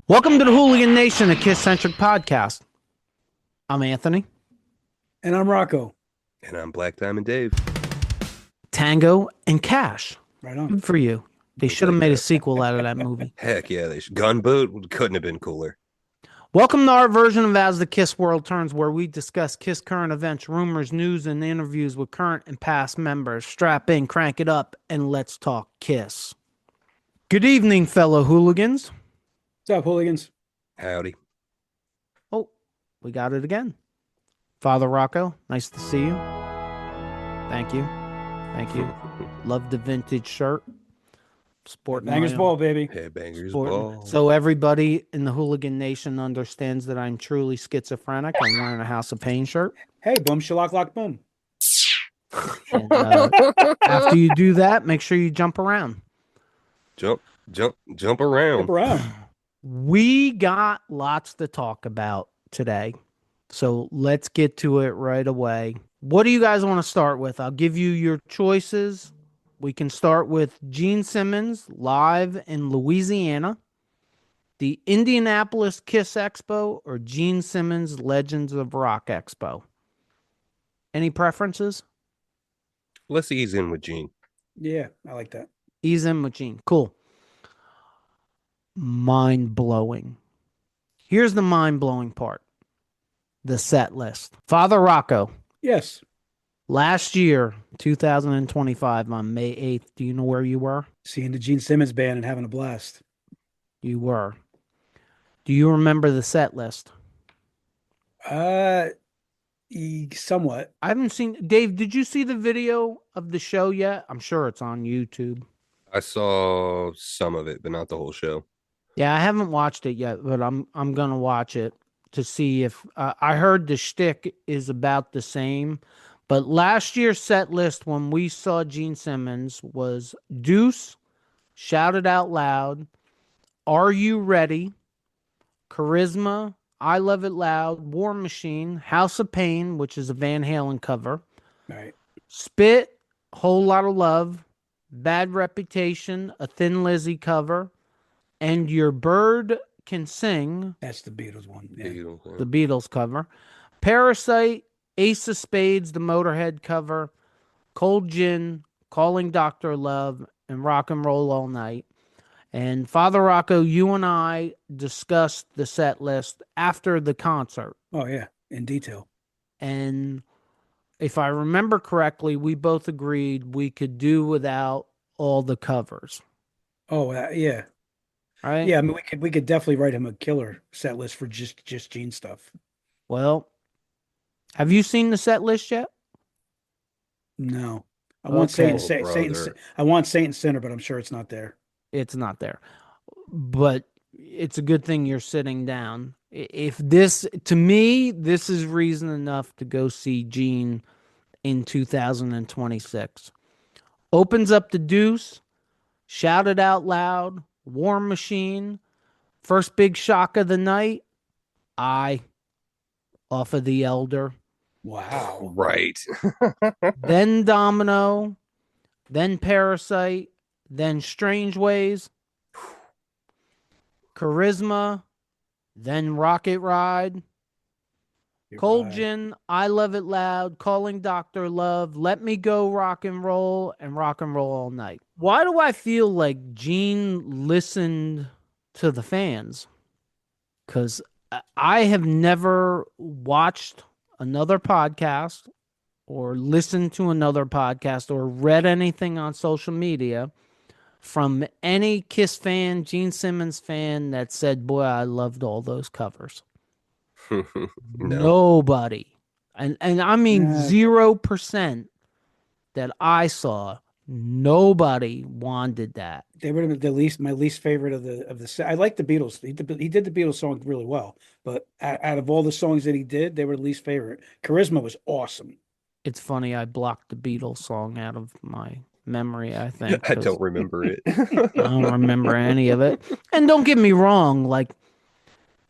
Welcome to the Hooligan Nation, a KISS-Centric podcast. I'm Anthony. And I'm Rocco. And I'm Black Diamond Dave. Tango and Cash. Right on. Good for you. They should have made a sequel out of that movie. Heck yeah, they should. Gunboat couldn't have been cooler. Welcome to our version of As the KISS World Turns, where we discuss KISS current events, rumors, news, and interviews with current and past members. Strap in, crank it up, and let's talk KISS. Good evening, fellow hooligans. What's up, Hooligans? Howdy. Oh, we got it again. Father Rocco, nice to see you. Thank you. Thank you. Love the vintage shirt. Sporting Bangers ball, baby. Headbangers Sporting. ball. So everybody in the Hooligan Nation understands that I'm truly schizophrenic. I'm wearing a House of Pain shirt. Hey, boom, shalak, lock, boom. And, after you do that, make sure you jump around. Jump around. Jump around. We got lots to talk about today, so let's get to it right away. What do you guys want to start with? I'll give you your choices. We can start with Gene Simmons live in Louisiana, the Indianapolis KISS Expo, or Gene Simmons Legends of Rock Expo. Any preferences? Let's ease in with Gene. Yeah, I like that. Ease in with Gene. Cool. Mind-blowing. Here's the mind-blowing part. The set list. Father Rocco. Yes. Last year, 2025, on May 8th, do you know where you were? Seeing the Gene Simmons Band and having a blast. You were. Do you remember the set list? Somewhat. I haven't seen... Dave, did you see the video of the show yet? I'm sure it's on YouTube. I saw some of it, but not the whole show. Yeah, I haven't watched it yet, but I'm gonna watch it to see if I heard the shtick is about the same. But last year's set list when we saw Gene Simmons was Deuce, Shout It Out Loud, Are You Ready, Charisma, I Love It Loud, War Machine, House of Pain, which is a Van Halen cover, Right. Spit, Whole Lot of Love, Bad Reputation, a Thin Lizzy cover, and Your Bird Can Sing. That's the Beatles one. Yeah. The Beatles cover. Parasite, Ace of Spades, the Motorhead cover, Cold Gin, Calling Dr. Love, and Rock and Roll All Night. And Father Rocco, you and I discussed the set list after the concert. Oh, yeah, in detail. And if I remember correctly, we both agreed we could do without all the covers. Oh, yeah. Right? Yeah, I mean, we could definitely write him a killer set list for just Gene stuff. Well, have you seen the set list yet? No. I want Okay. Satan, I want Saint Sinner, but I'm sure it's not there. It's not there. But it's a good thing you're sitting down. If this, to me, this is reason enough to go see Gene in 2026. Opens up the Deuce, Shout It Out Loud, War Machine, first big shock of the night, off of The Elder. Wow. Right. Then Domino, then Parasite, then Strange Ways, Charisma, then Rocket Ride, Cold Gin, I Love It Loud, Calling Dr. Love, Let Me Go Rock and Roll, and Rock and Roll All Night. Why do I feel like Gene listened to the fans? Because I have never watched another podcast or listened to another podcast or read anything on social media from any KISS fan, Gene Simmons fan that said, boy, I loved all those covers. No. Nobody. And I mean 0% that I saw. Nobody wanted that. They were my least favorite of the set. I like the Beatles. He did the Beatles song really well, but out of all the songs that he did, they were the least favorite. Charisma was awesome. It's funny, I blocked the Beatles song out of my memory, I think. I don't remember it. I don't remember any of it. And don't get me wrong, like,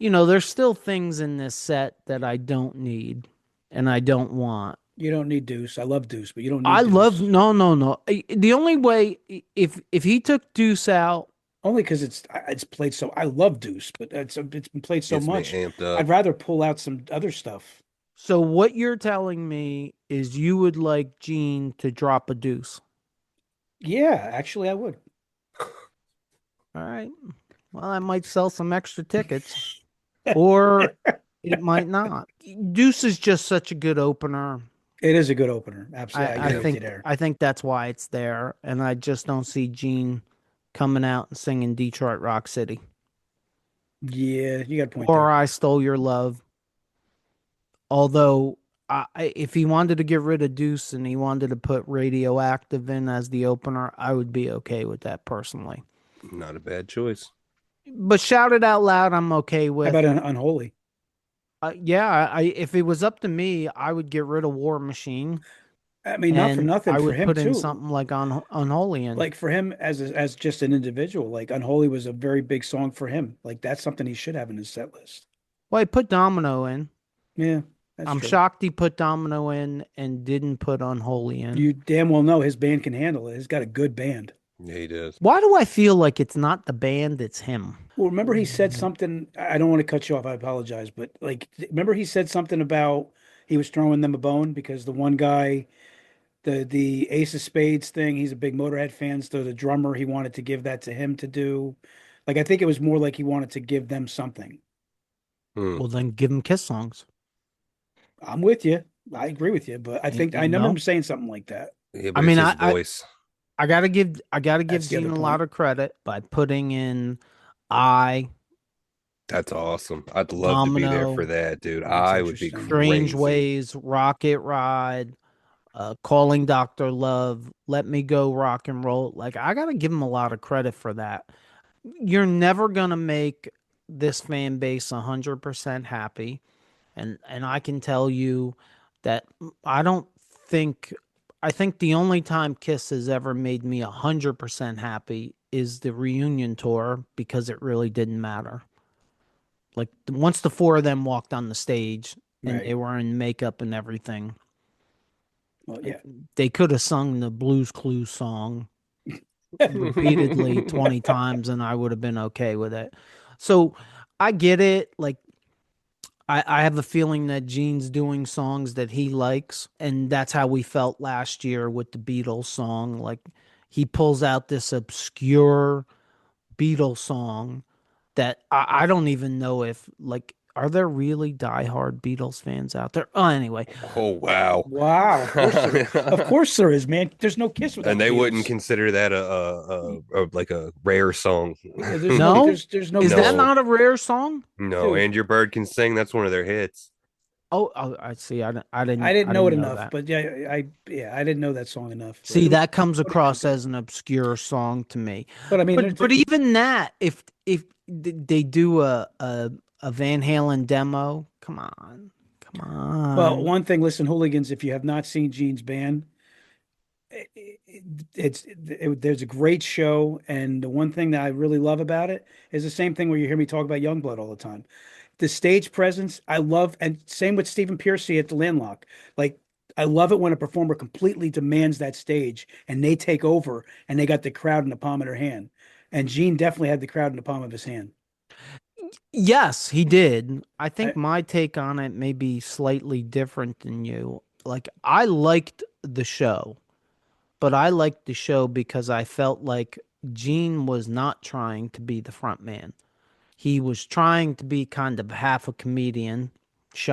you know, there's still things in this set that I don't need and I don't want. You don't need Deuce. I love Deuce, but you don't need I Deuce. love no. The only way if he took Deuce out Only because it's played so. I love Deuce, but it's been played so Gets me much. amped I'd up. rather pull out some other stuff. So what you're telling me is you would like Gene to drop a deuce. Yeah, actually, I would. All right. Well, I might sell some extra tickets, or it might not. Deuce is just such a good opener. It is a good opener. Absolutely, I I agree with you think there. I think that's why it's there, and I just don't see Gene coming out and singing Detroit Rock City Yeah, you got a point or there. I Stole Your Love. Although, if he wanted to get rid of Deuce and he wanted to put Radioactive in as the opener, I would be okay with that personally. Not a bad choice. But Shout It Out Loud, I'm okay How about with. an Unholy? Yeah, if it was up to me, I would get rid of War Machine I mean, not for and nothing I for would him put in too. something like Unholy in. Like for him as just an individual, like Unholy was a very big song for him. Like that's something he should have in his set list. Well, he put Domino in. Yeah, that's I'm true. shocked he put Domino in and didn't put Unholy in. You damn well know his band can handle it. He's got a good band. Yeah, he does. Why do I feel like it's not the band, it's him? Well, remember he said something. I don't want to cut you off. I apologize, but like, remember he said something about he was throwing them a bone because the one guy, the Ace of Spades thing, he's a big Motorhead fan. So the drummer, he wanted to give that to him to do. Like, I think it was more like he wanted to give them something. Hmm. Well, then give him Kiss songs. I'm with you. I agree with you, but I think I You remember him know? saying something like that. Yeah, I but it's mean, his I, I, voice. I gotta give That's the Gene other a lot point. of credit by putting in I, That's awesome. I'd love to be there for Domino, that, dude. That's I would be interesting. Strange crazy. Ways, Rocket Ride, Calling Dr. Love, Let Me Go Rock and Roll. Like I gotta give him a lot of credit for that. You're never gonna make this fan base 100% happy. And I can tell you that I don't think I think the only time Kiss has ever made me 100% happy is the reunion tour because it really didn't matter. Like once the four of them walked on the stage and they Right. were in makeup and everything, Well, yeah. they could have sung the Blues Clues song repeatedly 20 times and I would have been okay with it. So I get it. Like I have a feeling that Gene's doing songs that he likes, and that's how we felt last year with the Beatles song. Like he pulls out this obscure Beatles song that I don't even know if like are there really diehard Beatles fans out there? Oh, anyway, Oh wow. Wow. Of course there is. Of course there is, man. There's no Kiss And without the they wouldn't Beatles. consider that a like a rare song. There's no no, there's no is that Kiss, No, not a rare song? no. dude. And Your Bird Can Sing, that's one of their hits. Oh, I see. I didn't I know it didn't know enough, that. but yeah, I didn't know that song enough. See, But that comes put it down across good. as an obscure song to me. But I mean, But even that, if they do a Van Halen demo, come well, on. one thing, listen, hooligans, if you have not seen Gene's band, it, there's a great show, and the one thing that I really love about it is the same thing where you hear me talk about Youngblood all the time. The stage presence, I love, and same with Stephen Piercy at the Landlock. Like, I love it when a performer completely demands that stage and they take over and they got the crowd in the palm of their hand. And Gene definitely had the crowd in the palm of his hand. Yes, he did. I think I, my take on it may be slightly different than you. Like I liked the show, but I liked the show because I felt like Gene was not trying to be the front man. He was trying to be kind of half a comedian.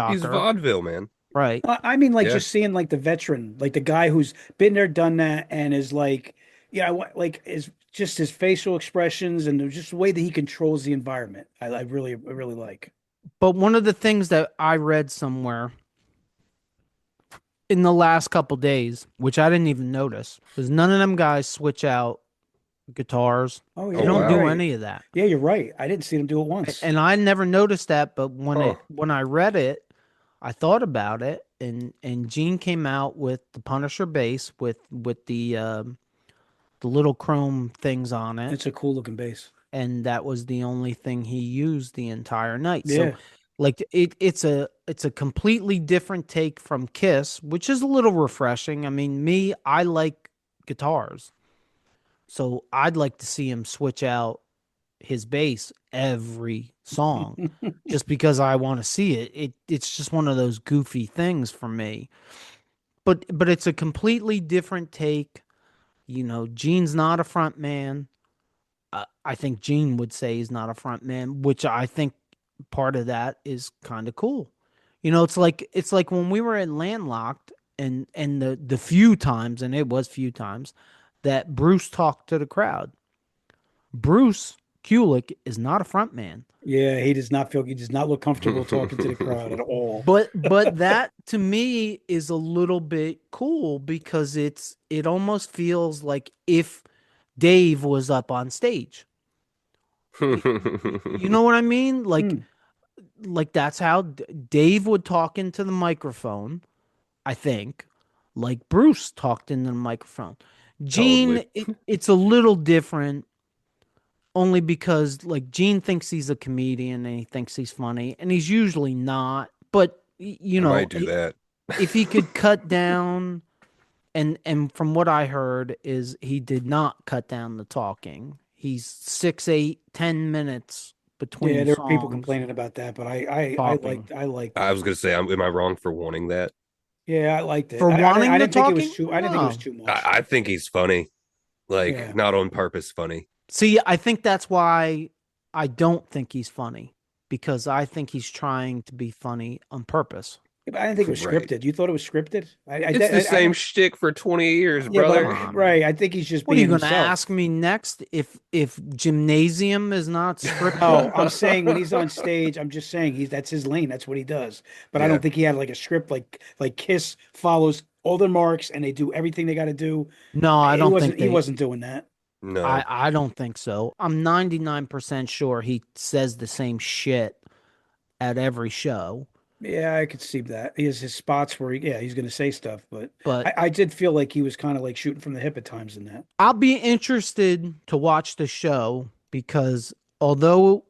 He's Shocker, vaudeville, man. right? I mean, like Yeah. just seeing like the veteran, like the guy who's been there, done that, and is like, yeah, like is just his facial expressions and just the way that he controls the environment. I really like. But one of the things that I read somewhere in the last couple days, which I didn't even notice, was none of them guys switch out guitars. Oh They Oh yeah, don't you're do wow. right. any of that. Yeah, you're right. I didn't see them do it once. And I never noticed that, but Huh. when I read it, I thought about it, and Gene came out with the Punisher bass with the little chrome things on it, It's a cool looking bass. and that was the only thing he used the entire night. So Yeah. like it's a completely different take from Kiss, which is a little refreshing. I mean, I like guitars. So I'd like to see him switch out his bass every song just because I want to see it. It's just one of those goofy things for me. But it's a completely different take. Gene's not a front man. I think Gene would say he's not a front man, which I think part of that is kind of cool. It's like when we were at Landlocked and the few times, and it was few times, that Bruce talked to the crowd. Bruce Kulick is not a front man. Yeah, he does not look comfortable talking to the crowd at all. But that to me is a little bit cool because it almost feels like if Dave was up on stage. You know what I mean? Like Hmm. like that's how Dave would talk into the microphone, I think, like Bruce talked into the microphone. Totally. Gene, it's a little different only because like Gene thinks he's a comedian and he thinks he's funny and he's usually not, but I might do that. if he could cut down and from what I heard is he did not cut down the talking. He's 6, 8, 10 minutes Yeah, between there were people songs complaining about that, but talking. I liked I it. was gonna say, am I wrong for wanting that? Yeah, I liked it. For I wanting the didn't think it was talking? too. I didn't think it was No. too I, much. I think he's funny, like Yeah, not on purpose funny. See, I think that's why I don't think he's funny because I think he's trying to be funny on purpose. but I didn't think it was Right. scripted. You thought it was scripted? It's the I same shtick for 20 years, yeah, Come but brother. on. right. I think he's just What are you being going to himself. ask me next if Gymnasium is not scripted? No, I'm saying when he's on stage, I'm just saying that's his lane. That's what he does. But I Yeah. don't think he had like a script like Kiss follows all their marks and they do everything they got to do. No, I don't think He they wasn't doing that. No. I don't think so. I'm 99% sure he says the same shit at every show. Yeah, I could see that. He has his spots where he's going to say stuff, but But I did feel like he was kind of like shooting from the hip at times in that. I'll be interested to watch the show because although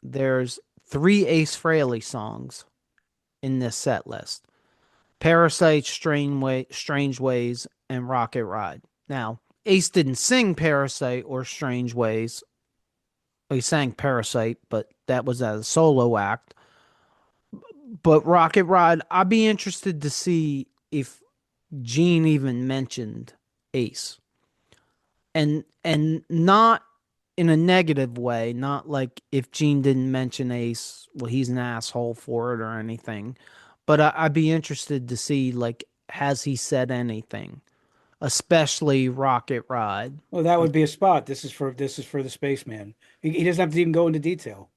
there's 3 Ace Frehley songs in this set list. Parasite, Strange Ways, and Rocket Ride. Now, Ace didn't sing Parasite or Strange Ways. Well, he sang Parasite, but that was as a solo act. But Rocket Ride, I'd be interested to see if Gene even mentioned Ace. And not in a negative way, not like if Gene didn't mention Ace, well, he's an asshole for it or anything. But I'd be interested to see like has he said anything, especially Rocket Ride. Well, that would be a spot. This is for the spaceman. He doesn't have to even go into detail.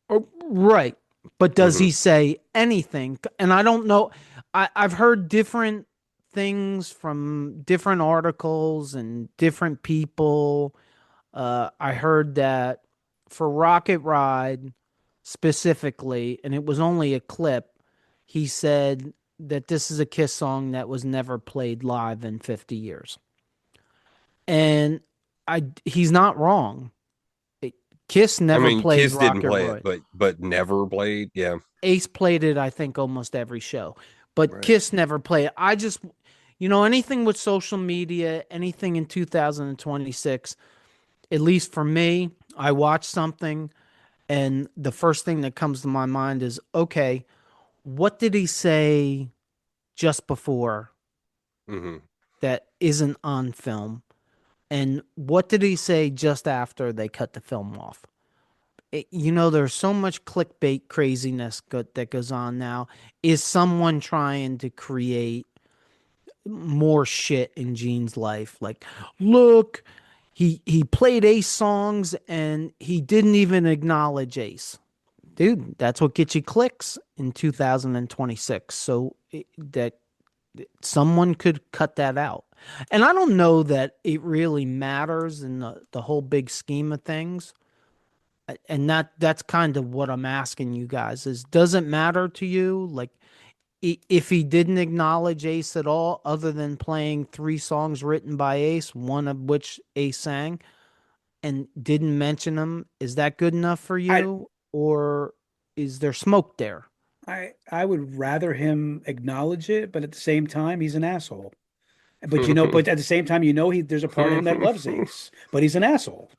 Oh, right. But does Hmm. he say anything? And I don't know. I've heard different things from different articles and different people. I heard that for Rocket Ride specifically, and it was only a clip, he said that this is a Kiss song that was never played live in 50 years. And he's not wrong. Kiss I never mean, played Kiss didn't Rocket play it, Ride. but never played. Yeah. Ace played it, I think, almost every show, but Right. Kiss never played it. I just, anything with social media, anything in 2026, at least for me, I watch something and the first thing that comes to my mind is, okay, what did he say just before Hmm. that isn't on film? And what did he say just after they cut the film off? There's so much clickbait craziness that goes on now. Is someone trying to create more shit in Gene's life? Like, look, he played Ace songs and he didn't even acknowledge Ace. Dude, that's what gets you clicks in 2026. So that someone could cut that out. And I don't know that it really matters in the whole big scheme of things. And that's kind of what I'm asking you guys is does it matter to you like if he didn't acknowledge Ace at all other than playing 3 songs written by Ace, one of which Ace sang and didn't mention him, is that good enough for I you or is there smoke there? I would rather him acknowledge it, but at the same time, he's an asshole. But but at the same time, there's a part of him that loves Ace, but he's an asshole.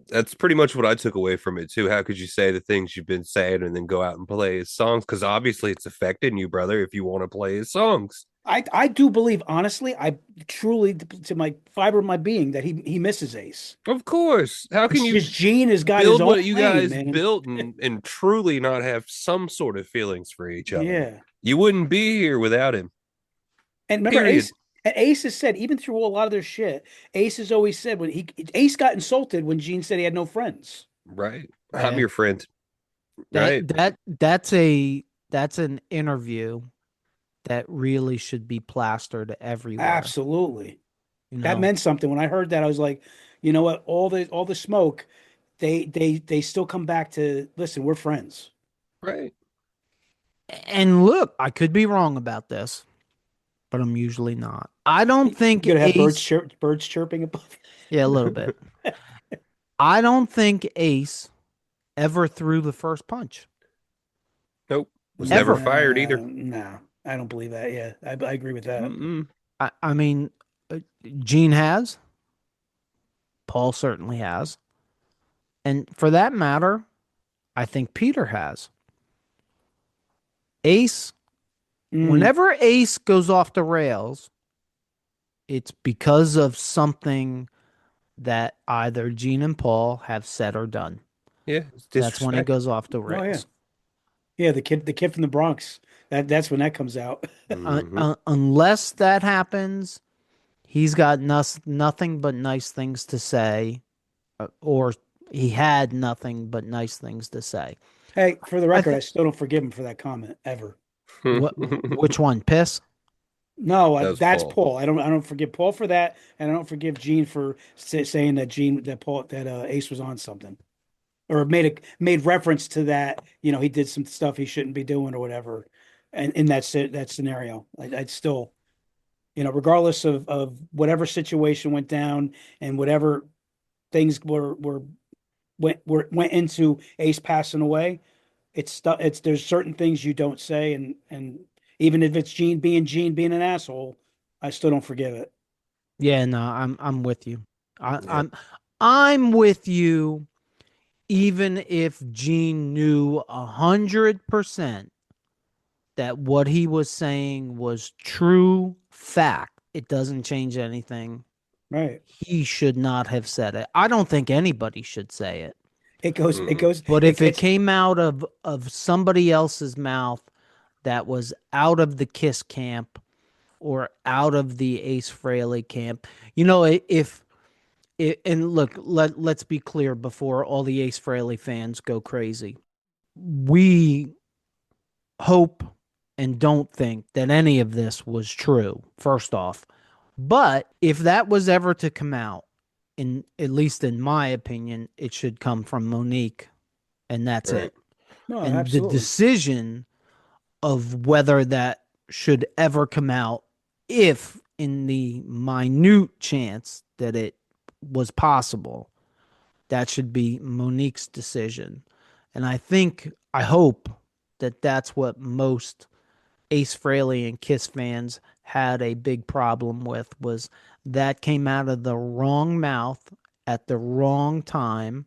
That's pretty much what I took away from it too. How could you say the things you've been saying and then go out and play his songs? Because obviously it's affecting you, brother, if you want to play his songs. I do believe, honestly, I truly, to my fiber of my being, that he misses Ace. Of course. How It's can you just Gene has got his build own what you lane, guys man. built and truly not have some sort of feelings for each other? Yeah. You wouldn't be here without him. And remember, Period. Ace has said, even through a lot of their shit, Ace has always said Ace got insulted when Gene said he had no friends. Right. I'm Yeah. your friend. Right. That's an interview that really should be plastered everywhere. Absolutely. You That know, meant something. When I heard that, I was like, you know what? All the smoke, they still come back to, listen, we're friends. Right. and look, I could be wrong about this, but I'm usually not. I don't think You're gonna have Ace. birds chirping above. Yeah, a little bit. I don't think Ace ever threw the first punch. Nope. Was Ever. never fired either. No, I don't believe that. Yeah, I agree with that. Mm-mm. I mean, Gene has. Paul certainly has. And for that matter, I think Peter has. Ace, whenever Ace goes off the rails, it's because of something that either Gene and Paul have said or done. Yeah. It's That's when it disrespect. goes off the Oh yeah, rails. yeah. The kid from the Bronx. That's when that comes out. Mhm. Unless that happens, he's got nothing but nice things to say, or he had nothing but nice things to say. Hey, for the I record, I think still don't forgive him for that comment ever. which one? Piss? No, That was that's Paul. Paul. I don't forgive Paul for that, and I don't forgive Gene for saying that Ace was on something, or made reference to that. He did some stuff he shouldn't be doing or whatever, and in that scenario, I'd still, regardless of whatever situation went down and whatever things went into Ace passing away. There's certain things you don't say, and even if it's Gene being an asshole, I still don't forgive it. Yeah, no, I'm with you. I, Yeah. I'm with you. Even if Gene knew 100% that what he was saying was true fact, it doesn't change anything. Right. He should not have said it. I don't think anybody should say it. It goes, it Mm-mm. goes, But it if it gets, came out of somebody else's mouth that was out of the KISS camp or out of the Ace Frehley camp, if it, and look, let's be clear before all the Ace Frehley fans go crazy. We hope and don't think that any of this was true, first off. But if that was ever to come out, at least in my opinion, it should come from Monique, and that's Right. it. no, And the absolutely. decision of whether that should ever come out, if in the minute chance that it was possible, that should be Monique's decision. And I hope that that's what most Ace Frehley and Kiss fans had a big problem with, was that came out of the wrong mouth at the wrong time,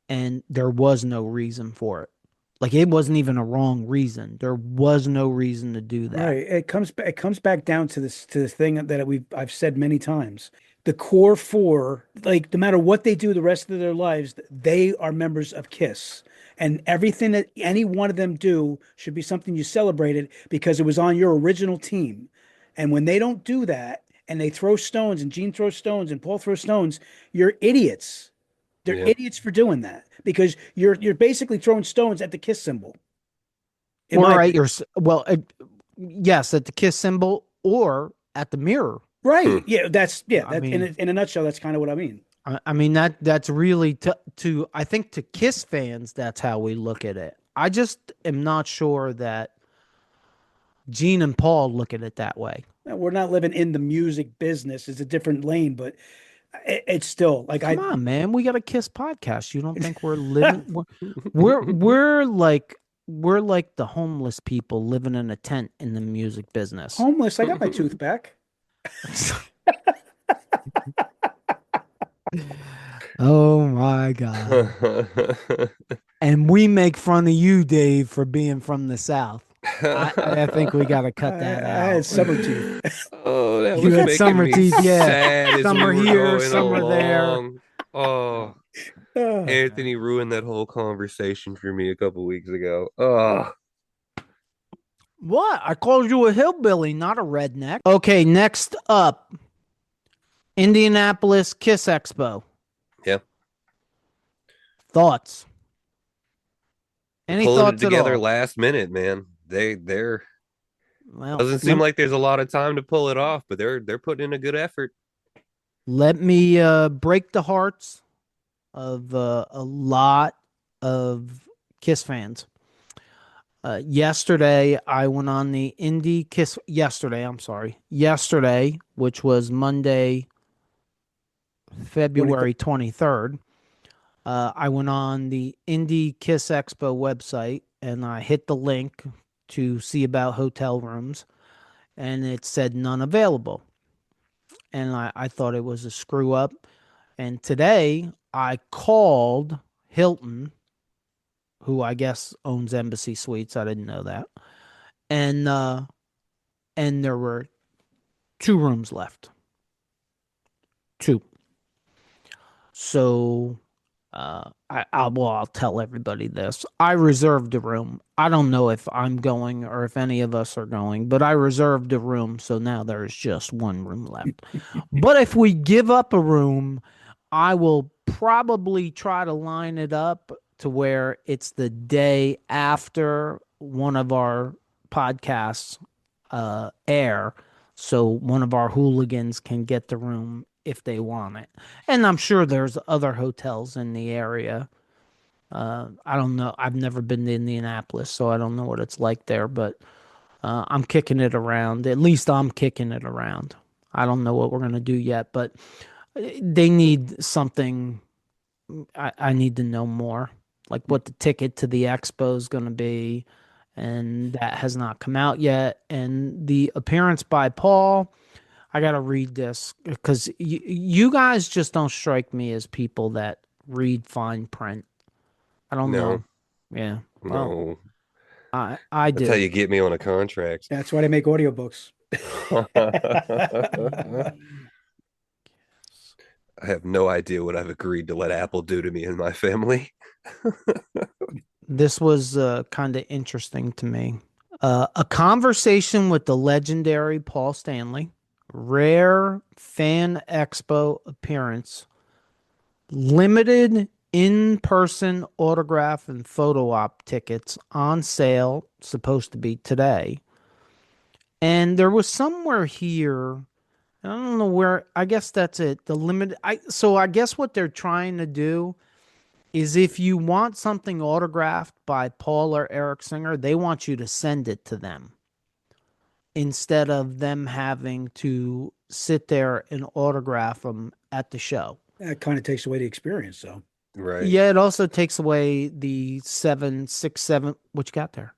and there was no reason for it. Like, it wasn't even a wrong reason. There was no reason to do that. Right. It comes back down to this thing that I've said many times. The core four, like no matter what they do the rest of their lives, they are members of KISS. And everything that any one of them do should be something you celebrated because it was on your original team. And when they don't do that and they throw stones and Gene throws stones and Paul throws stones, you're idiots. They're Yeah. idiots for doing that because you're basically throwing stones at the KISS symbol. In Or my at opinion. your, well, yes, at the KISS symbol or at the mirror. Hmm. Right. Yeah, I that mean, in a nutshell, that's kind of what I mean. I mean that's really to I think to Kiss fans, that's how we look at it. I just am not sure that Gene and Paul look at it that way. We're not living in the music business. It's a different lane, but it's still like Come on, man, we got a Kiss podcast. You don't think we're living? We're like the homeless people living in a tent in the music business. homeless. I got my tooth back. Oh my God. And we make fun of you, Dave, for being from the South. I think we got to cut that I had out. summer teeth. Oh, that You was had making summer me teeth, yeah. sad as Some we are were here, going some are there. along. Oh, Ah, Anthony ruined that whole conversation for me a couple weeks ago. Oh, What? I called you a hillbilly, not a redneck. Okay, next up, Indianapolis Kiss Expo. yeah. Thoughts? They're Any pulling it thoughts at together all? last minute, man. They're Well, doesn't seem like there's a lot of time to pull it off, but they're putting in a good effort. let me break the hearts of a lot of Kiss fans. Yesterday, I went on the Indy Kiss. Yesterday, I'm sorry. Yesterday, which was Monday, 23rd. February 23rd, I went on the Indy Kiss Expo website and I hit the link to see about hotel rooms, and it said none available. And I thought it was a screw up. And today, I called Hilton, who I guess owns Embassy Suites. I didn't know that. And there were two rooms left. Two. So I'll tell everybody this. I reserved a room. I don't know if I'm going or if any of us are going, but I reserved a room, so now there's just one room left. But if we give up a room, I will probably try to line it up to where it's the day after one of our podcasts air, so one of our hooligans can get the room if they want it. And I'm sure there's other hotels in the area. I don't know. I've never been to Indianapolis, so I don't know what it's like there, but I'm kicking it around. At least I'm kicking it around. I don't know what we're going to do yet, but they need something. I need to know more, like what the ticket to the expo is going to be, and that has not come out yet. And the appearance by Paul, I got to read this because you guys just don't strike me as people that read fine print. I don't No, know. Yeah. Well, no. I That's how do. you get me on a contract. That's why they make audiobooks. I have no idea what I've agreed to let Apple do to me and my family. This was kind of interesting to me. A conversation with the legendary Paul Stanley, rare fan expo appearance, limited in person autograph and photo op tickets on sale, supposed to be today. And there was somewhere here, I don't know where, I guess that's it. The limit, I guess what they're trying to do is if you want something autographed by Paul or Eric Singer, they want you to send it to them instead of them having to sit there and autograph them at the show. That kind of takes away the experience, though. Right. Yeah, it also takes away the 767. What you got there?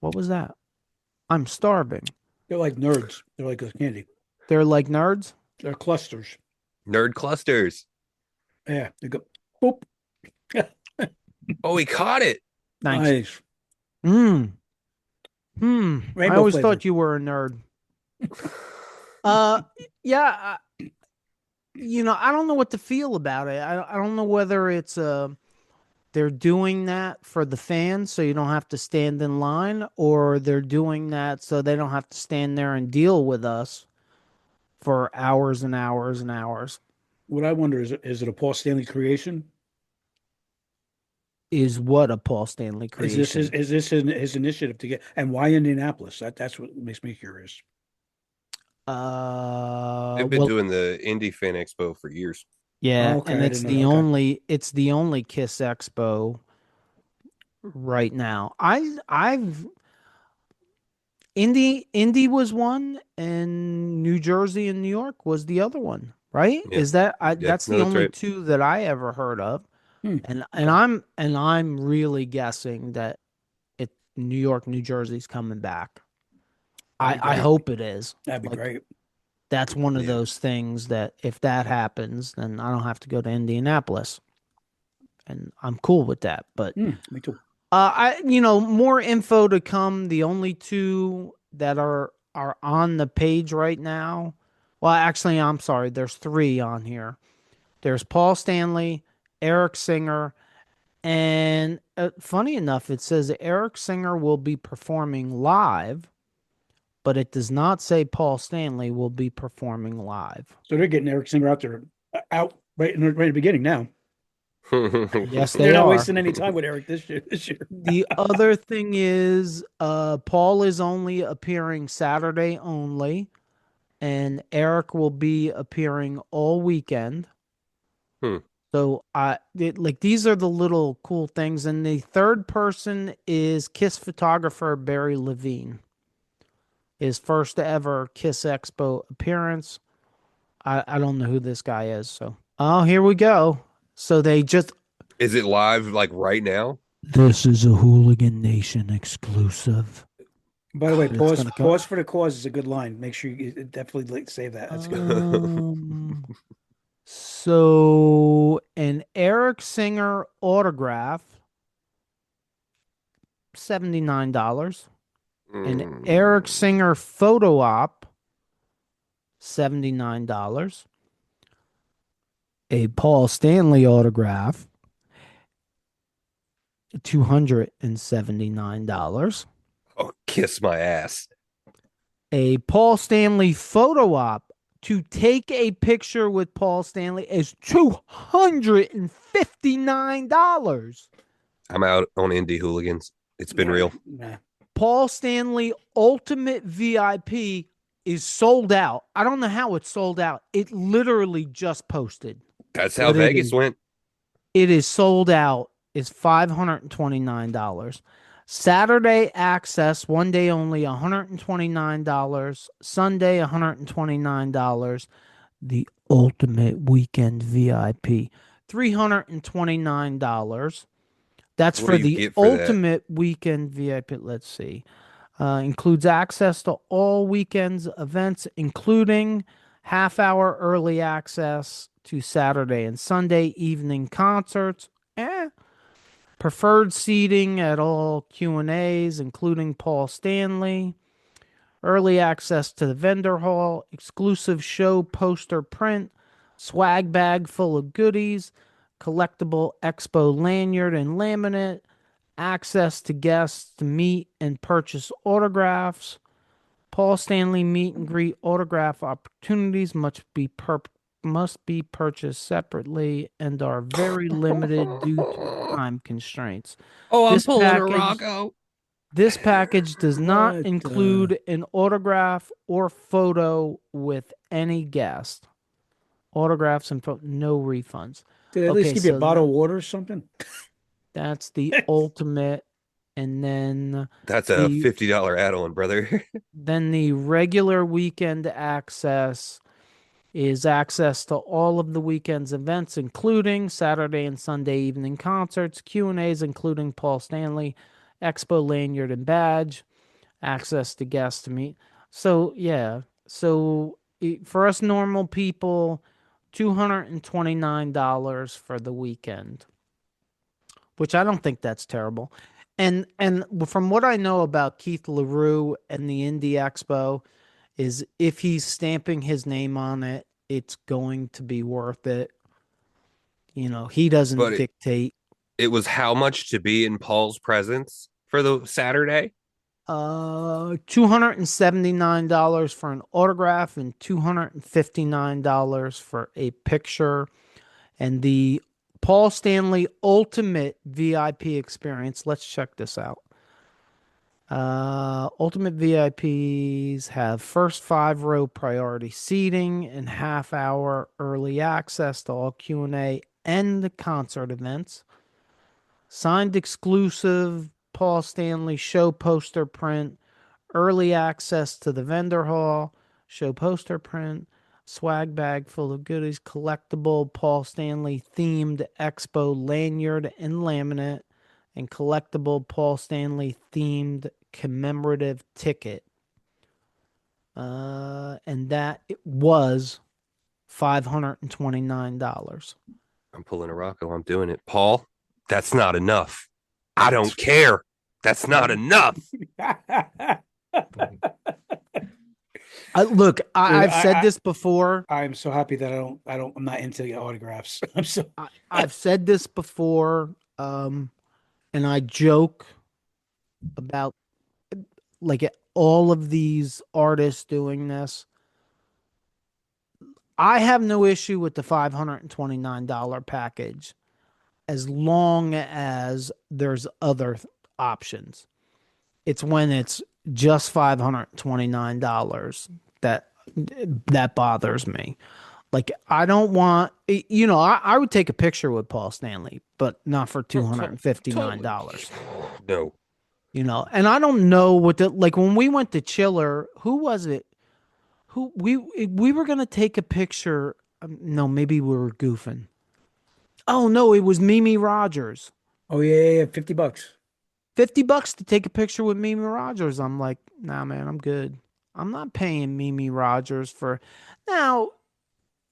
What was that? I'm starving. They're like nerds. They're like a candy. They're like nerds. They're clusters. Nerd clusters. Yeah, they go boop. Oh, he caught it. Thanks. Nice. Hmm. I Rainbow always flavor. thought you were a nerd. Uh, yeah. I don't know what to feel about it. I don't know whether it's they're doing that for the fans so you don't have to stand in line, or they're doing that so they don't have to stand there and deal with us for hours and hours and hours. What I wonder is it a Paul Stanley creation? Is what a Paul Stanley creation. Is this his initiative to get, and why Indianapolis? That's what makes me curious. They've been Well, doing the Indie Fan Expo for years. yeah, Oh, okay, and I it's didn't know. the Okay. only it's the only Kiss Expo right now. I've Indy was one, and New Jersey and New York was the other one, right? Yeah. Yeah. That's No, the that's only right. two that I ever heard of. Hmm. And I'm really guessing that it New York, New Jersey's coming back. That'd be I great. hope it is. That'd be Like, great. That's one of Yeah. those things that if that happens, then I don't have to go to Indianapolis, and I'm cool with that. But Me too. more info to come. The only two that are on the page right now. Well, actually, I'm sorry. There's three on here. There's Paul Stanley, Eric Singer, and funny enough, it says Eric Singer will be performing live, but it does not say Paul Stanley will be performing live. So they're getting Eric Singer out there, out right at the beginning now. Yes, They're they not are. wasting any time with Eric this year. This year. The other thing is, Paul is only appearing Saturday only, and Eric will be appearing all weekend. Hmm. So like these are the little cool things. And the third person is KISS photographer Barry Levine. His first ever KISS Expo appearance. I don't know who this guy is. So here we go. So they just Is it live like right now? this is a Hooligan Nation exclusive. By the way, It's pause gonna come. pause for the cause is a good line. Make sure you definitely save that. That's good. So an Eric Singer autograph, $79. An Eric Singer photo op, $79. A Paul Stanley autograph, $279. Oh, kiss my ass. A Paul Stanley photo op to take a picture with Paul Stanley is $259. I'm out on Indy Hooligans. It's been real. Nah. Paul Stanley Ultimate VIP is sold out. I don't know how it's sold out. It literally just posted. That's how Vegas went. It is sold out. Is $529. Saturday access, one day only, $129. Sunday, $129. The Ultimate Weekend VIP, $329. That's What for do you the get for that? Ultimate Weekend VIP. Let's see. Includes access to all weekends events, including half-hour early access to Saturday and Sunday evening concerts. Preferred seating at all Q&As, including Paul Stanley. Early access to the vendor hall. Exclusive show poster print. Swag bag full of goodies. Collectible expo lanyard and laminate. Access to guests to meet and purchase autographs. Paul Stanley meet and greet autograph opportunities must be purchased separately and are very limited due to time constraints. Oh, I'm This pulling a package, Rocco. this package does not What include an autograph or photo with any guest. Autographs and no refunds. Did they at least give you a bottle of water or something? That's the ultimate, and then That's a the $50 add-on, brother. then the regular weekend access is access to all of the weekend's events, including Saturday and Sunday evening concerts, Q&As, including Paul Stanley, Expo lanyard and badge, access to guests to meet. So, yeah. So, for us normal people, $229 for the weekend, which I don't think that's terrible. And from what I know about Keith LaRue and the Indy Expo, is if he's stamping his name on it, it's going to be worth it. He doesn't But dictate. it was how much to be in Paul's presence for the Saturday? $279 for an autograph and $259 for a picture. And the Paul Stanley Ultimate VIP experience. Let's check this out. Ultimate VIPs have first 5-row priority seating and half-hour early access to all Q&A and concert events. Signed exclusive Paul Stanley show poster print, early access to the vendor hall, show poster print, swag bag full of goodies, collectible Paul Stanley themed expo lanyard and laminate, and collectible Paul Stanley themed commemorative ticket. And that it was $529. I'm pulling a Rocco. I'm doing it. Paul, that's not enough. I don't care. That's not enough. Look, Dude, I've said this before. I'm so happy that I'm not into the autographs. I'm so I've said this before, and I joke about like all of these artists doing this. I have no issue with the $529 package as long as there's other options. It's when it's just $529 that bothers me. Like I don't want, I would take a picture with Paul Stanley, but not for $259. No. And I don't know like when we went to Chiller, who was it? Who we were gonna take a picture. No, maybe we were goofing. Oh no, it was Mimi Rogers. Oh yeah, $50. $50 to take a picture with Mimi Rogers. I'm like, nah, man, I'm good. I'm not paying Mimi Rogers for now.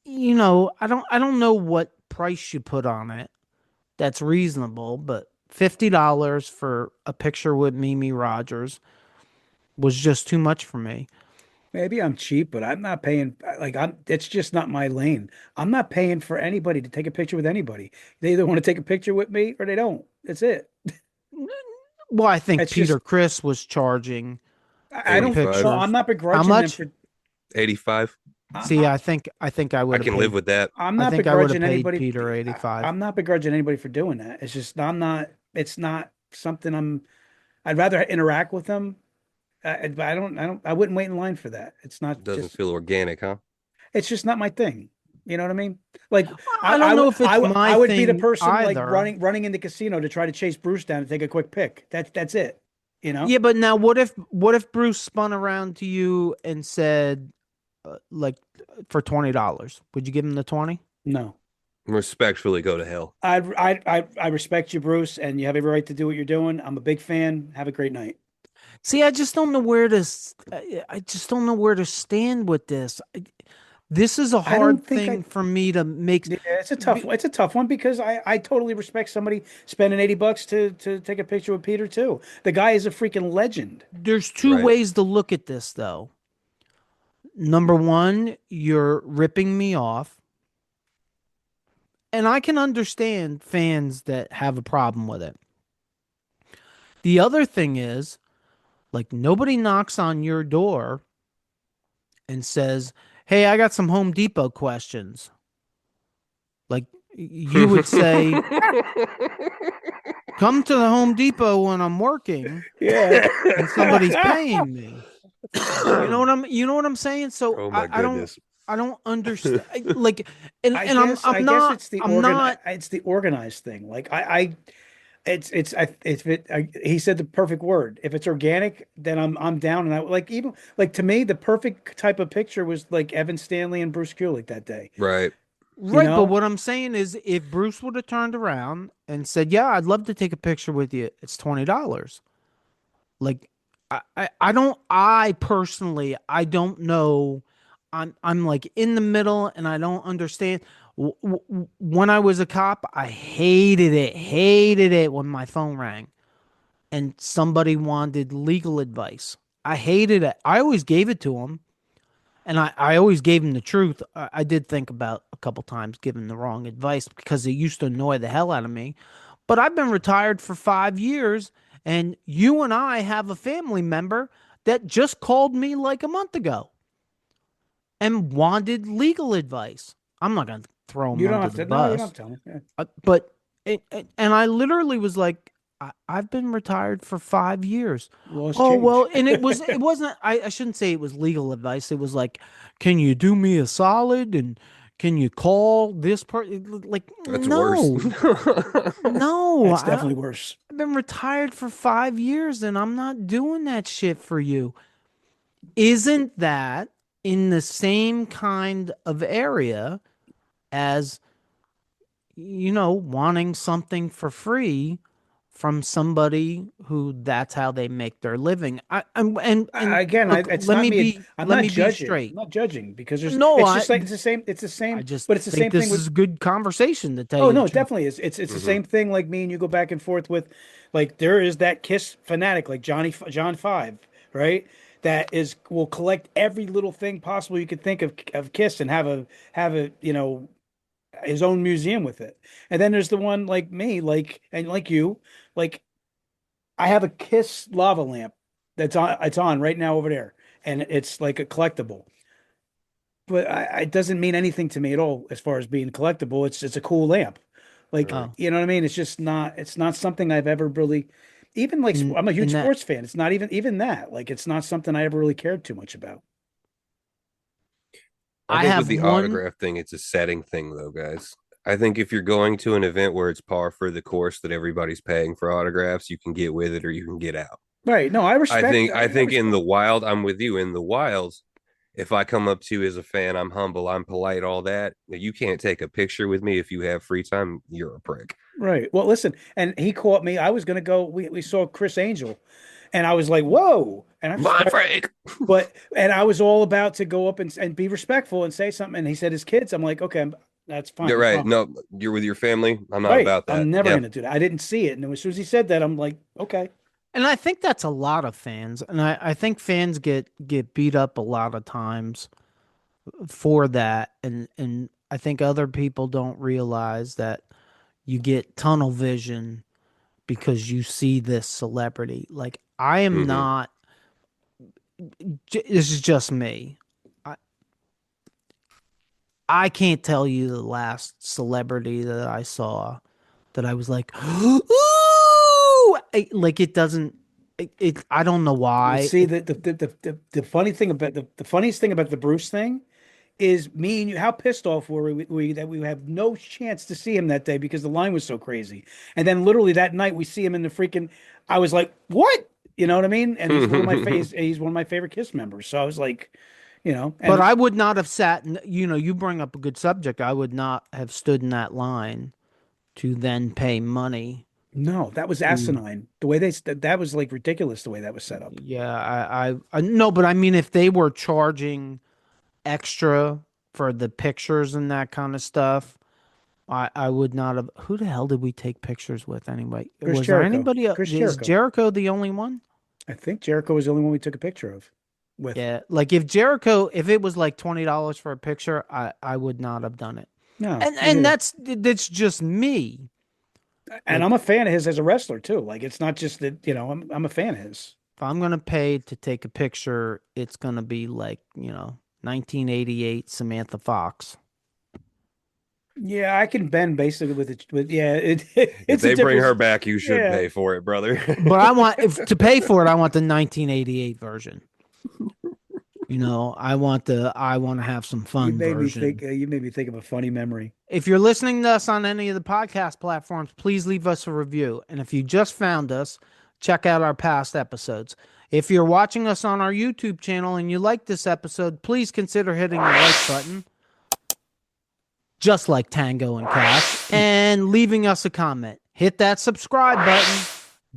I don't know what price you put on it. That's reasonable, but $50 for a picture with Mimi Rogers was just too much for me. Maybe I'm cheap, but I'm not paying like it's just not my lane. I'm not paying for anybody to take a picture with anybody. They either want to take a picture with me or they don't. That's it. Well, I think It's Peter just Chris was charging I for don't pictures. no, I'm not How begrudging them much? for 85. See, I, I think I I would have can paid. live with that. I'm I not think I would have begrudging paid anybody. Peter 85. I'm not begrudging anybody for doing that. It's just I'm not. It's not something I'd rather interact with them. But I wouldn't wait in line for that. It's not Doesn't just. feel organic, huh? It's just not my thing. You know what I mean? Like I don't know if it's my I would be the thing person like either. running in the casino to try to chase Bruce down and take a quick pic. That's it. You know? Yeah, but now what if Bruce spun around to you and said like for $20? Would you give him the 20? No. Respectfully go to hell. I respect you, Bruce, and you have every right to do what you're doing. I'm a big fan. Have a great night. See, I just don't know I just don't know where to stand with this. This is a I don't hard think thing for me to make. yeah, it's a tough one because I totally respect somebody spending $80 to take a picture with Peter too. The guy is a freaking legend. There's two Right. ways to look at this though. Number one, you're ripping me off. And I can understand fans that have a problem with it. The other thing is, like, nobody knocks on your door and says, "Hey, I got some Home Depot questions." Like, you would say, "Come to the Home Depot when I'm working Yeah. and somebody's paying me." You know what I'm saying? So Oh my goodness. I don't understand. Like, and I and guess I'm I guess not it's the I'm not. it's the organized thing. Like it's he said the perfect word. If it's organic, then I'm down. And I like even like to me the perfect type of picture was like Evan Stanley and Bruce Kulick that day. Right. You Right, but know, what I'm saying is if Bruce would have turned around and said, "Yeah, I'd love to take a picture with you. It's $20." Like I personally I don't know. I'm like in the middle and I don't understand. When I was a cop, I hated it when my phone rang and somebody wanted legal advice. I hated it. I always gave it to them. And I always gave him the truth. I did think about a couple times giving the wrong advice because it used to annoy the hell out of me. But I've been retired for 5 years, and you and I have a family member that just called me like a month ago and wanted legal advice. I'm not going to throw him you don't under have the to. No, you don't have bus, to tell me. Yeah. and I literally was like, I've been retired for 5 years. Laws Oh change. well, and it wasn't. I shouldn't say it was legal advice. It was like, can you do me a solid and can you call this part? Like That's worse. no. That's definitely worse. I've been retired for 5 years and I'm not doing that shit for you. Isn't that in the same kind of area as wanting something for free from somebody who that's how they make their living. And Again, look, it's not me. I'm let not me be judging. I'm straight. not judging because No, it's just like it's the same. It's the I same, just but it's the think same thing this with. is a good conversation to tell Oh you the no, it truth. definitely is. It's the Hmm. same thing. Like me and you go back and forth with, like there is that Kiss fanatic, like John Five, right? That is will collect every little thing possible you could think of Kiss and have a his own museum with it. And then there's the one like me, like and like you, like I have a Kiss lava lamp that's on. It's on right now over there, and it's like a collectible. But it doesn't mean anything to me at all as far as being collectible. It's a cool lamp, like Right. Oh, you know what I mean. It's just not. It's not something I've ever really. Even like I'm a huge in that sports fan. It's not even that. Like it's not something I ever really cared too much about. I I think with have the one. autograph thing, it's a setting thing, though, guys. I think if you're going to an event where it's par for the course that everybody's paying for autographs, you can get with it or you can get out. Right. No, I I respect. think I, I I think in respect. the wild, I'm with you. In the wilds, if I come up to you as a fan, I'm humble, I'm polite, all that. You can't take a picture with me if you have free time. You're a prick. Right. Well, listen, and he caught me. I was gonna go. We saw Chris Angel, and I was like, "Whoa!" And I My started, freak. and I was all about to go up and be respectful and say something. And he said his kids. I'm like, okay, that's fine, You're no right. problem. No, you're with your family. I'm not Right. about that. I'm never Yep. gonna do that. I didn't see it, and as soon as he said that, I'm like, okay. And I think that's a lot of fans. And I think fans get beat up a lot of times for that. And I think other people don't realize that you get tunnel vision because you see this celebrity. Like I am Hmm. not this is just me. I, I can't tell you the last celebrity that I saw that I was like, ooh, like it doesn't. I don't know Well, why. see, the funny thing about the funniest thing about the Bruce thing is me and you. How pissed off were we that we have no chance to see him that day because the line was so crazy. And then literally that night we see him in the freaking. I was like, what? You know what I mean? And he's one of my he's one of my favorite Kiss members. So I was like, But and I would not have sat. You bring up a good subject. I would not have stood in that line to then pay money no, that was to. asinine. The way that was like ridiculous. The way that was set up. Yeah, I no, but I mean, if they were charging extra for the pictures and that kind of stuff, I would not have. Who the hell did we take pictures with anyway? Chris Was there Jericho. anybody else? Chris Is Jericho. Jericho the only one? I think Jericho was the only one we took a picture of with. Yeah, like if Jericho, if it was like $20 for a picture, I would not have done it. No, And me neither. that's just me. And Like I'm a fan of his as a wrestler too. Like it's not just that, I'm a fan of his. if I'm gonna pay to take a picture, it's gonna be like 1988 Samantha Fox. Yeah, I can bend basically with it. With yeah, If it's a they bring her difference. back, you should Yeah, pay for it, brother. But I want if to pay for it, I want the 1988 version. I want to have some fun version. you made me think of a funny memory. If you're listening to us on any of the podcast platforms, please leave us a review. And if you just found us, check out our past episodes. If you're watching us on our YouTube channel and you like this episode, please consider hitting the like button, just like Tango and Cash, and leaving us a comment. Hit that subscribe button,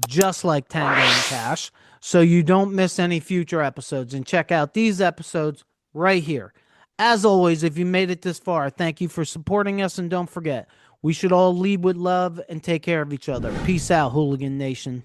just like Tango and Cash, so you don't miss any future episodes. And check out these episodes right here. As always, if you made it this far, thank you for supporting us. And don't forget, we should all lead with love and take care of each other. Peace out, Hooligan Nation.